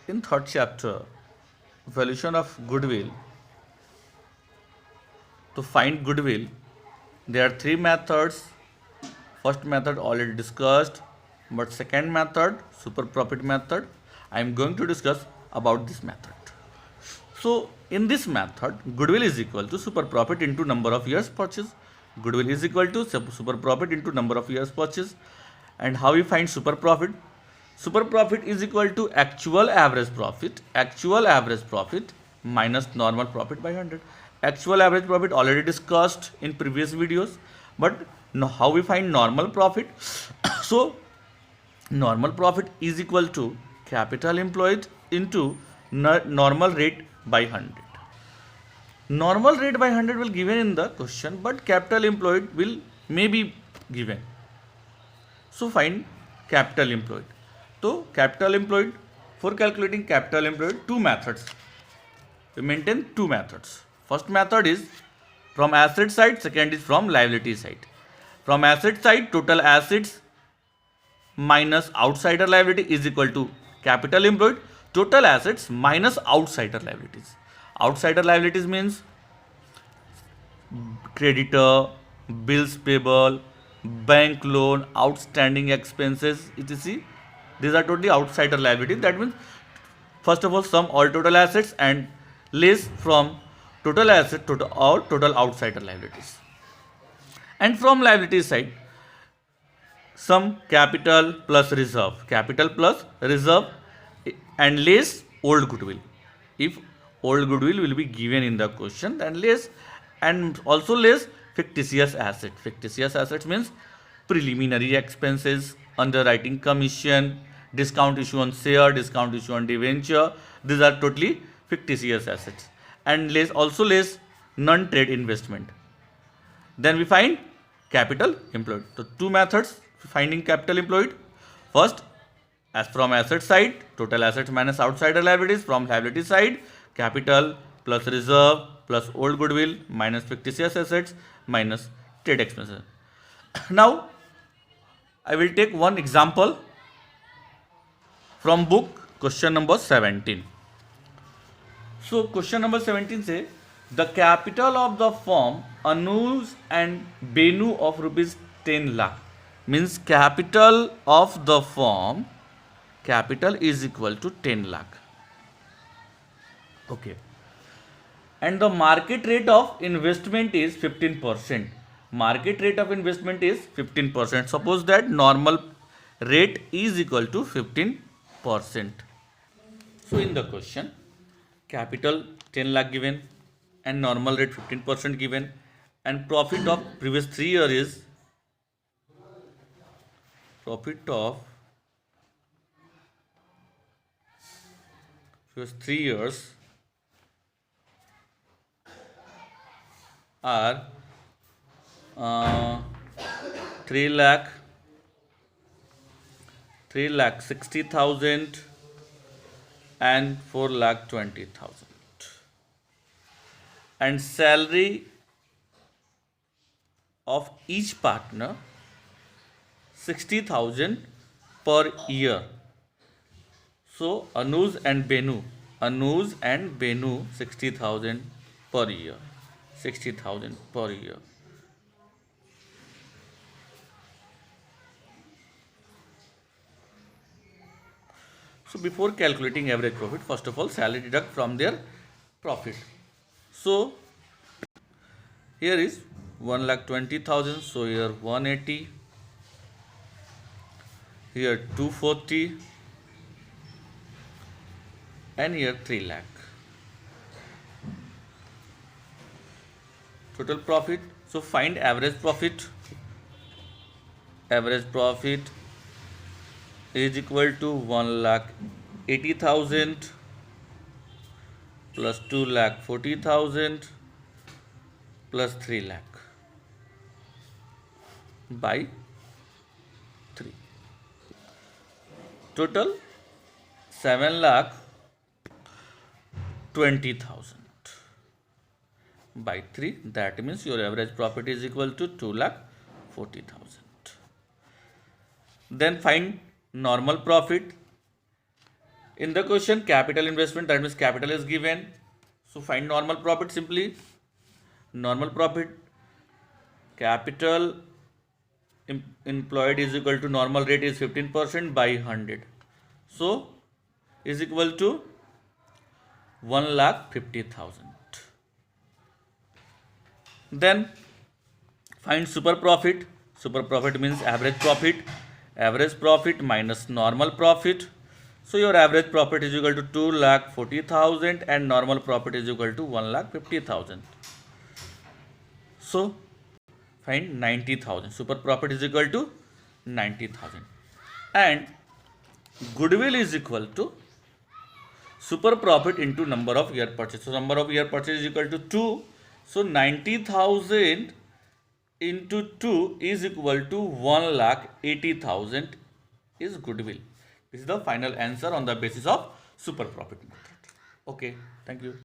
In third chapter, valuation of goodwill, to find goodwill, there are three methods. First method already discussed, but second method, super profit method, I am going to discuss about this method. So in this method, goodwill is equal to super profit into number of years purchase. Goodwill is equal to super profit into number of years purchase. And how we find super profit? Super profit is equal to actual average profit. Actual average profit minus normal profit by 100. Actual average profit already discussed in previous videos. But how we find normal profit? So normal profit is equal to capital employed into normal rate by 100. Normal rate by 100 will given in the question, but capital employed will may be given. So find capital employed. So capital employed, for calculating capital employed, two methods. We maintain two methods. First method is from asset side, second is from liability side. From asset side, total assets minus outsider liability is equal to capital employed, total assets minus outsider liabilities. Outsider liabilities means creditor, bills payable, bank loan, outstanding expenses, etc. These are totally outsider liabilities. That means first of all sum all total assets and less from total asset total outsider liabilities. And from liability side, sum capital plus reserve and less old goodwill. If old goodwill will be given in the question, then less, and also less fictitious asset. Fictitious assets means preliminary expenses, underwriting commission, discount issue on share, discount issue on debenture. These are totally fictitious assets. And less, also less non-trade investment. Then we find capital employed. So two methods finding capital employed. First, as from asset side, total assets minus outsider liabilities. From liability side, capital plus reserve plus old goodwill minus fictitious assets minus trade expenses. Now, I will take one example from book, question number 17. So question number 17 says the capital of the firm Anuj and Benu of rupees 10 lakh, means capital of the firm, capital is equal to 10 lakh. Okay. And the market rate of investment is 15%. Market rate of investment is 15%. Suppose that normal rate is equal to 15%. So in the question, capital 10 lakh given and normal rate 15% given, and profit of previous 3 years is profit of previous 3 years are 3 lakh 60,000 and 4 lakh 20,000, and salary of each partner 60,000 per year. So Anuj and Benu 60,000 per year, 60,000 per year. So before calculating average profit, first of all salary deduct from their profit. So here is 1,20,000. So here 180, here 240, and here 3 lakh. Total profit. So find average profit. Average profit is equal to 1,80,000 plus 2,40,000 plus 3 lakh by 3. Total 7,20,000 by 3. That means your average profit is equal to 2,40,000. Then find normal profit In the question, capital investment, that means capital is given. So find normal profit simply. Normal profit, capital employed is equal to normal rate is 15% by 100. So is equal to 1,50,000. Then find super profit. Super profit means average profit. Average profit minus normal profit. So your average profit is equal to 2,40,000 and normal profit is equal to 1,50,000. So find 90,000. Super profit is equal to 90,000. And goodwill is equal to super profit into number of year purchase. So number of year purchase is equal to 2. So 90,000 into 2 is equal to 1,80,000 is goodwill. This is the final answer on the basis of super profit method. Okay, thank you.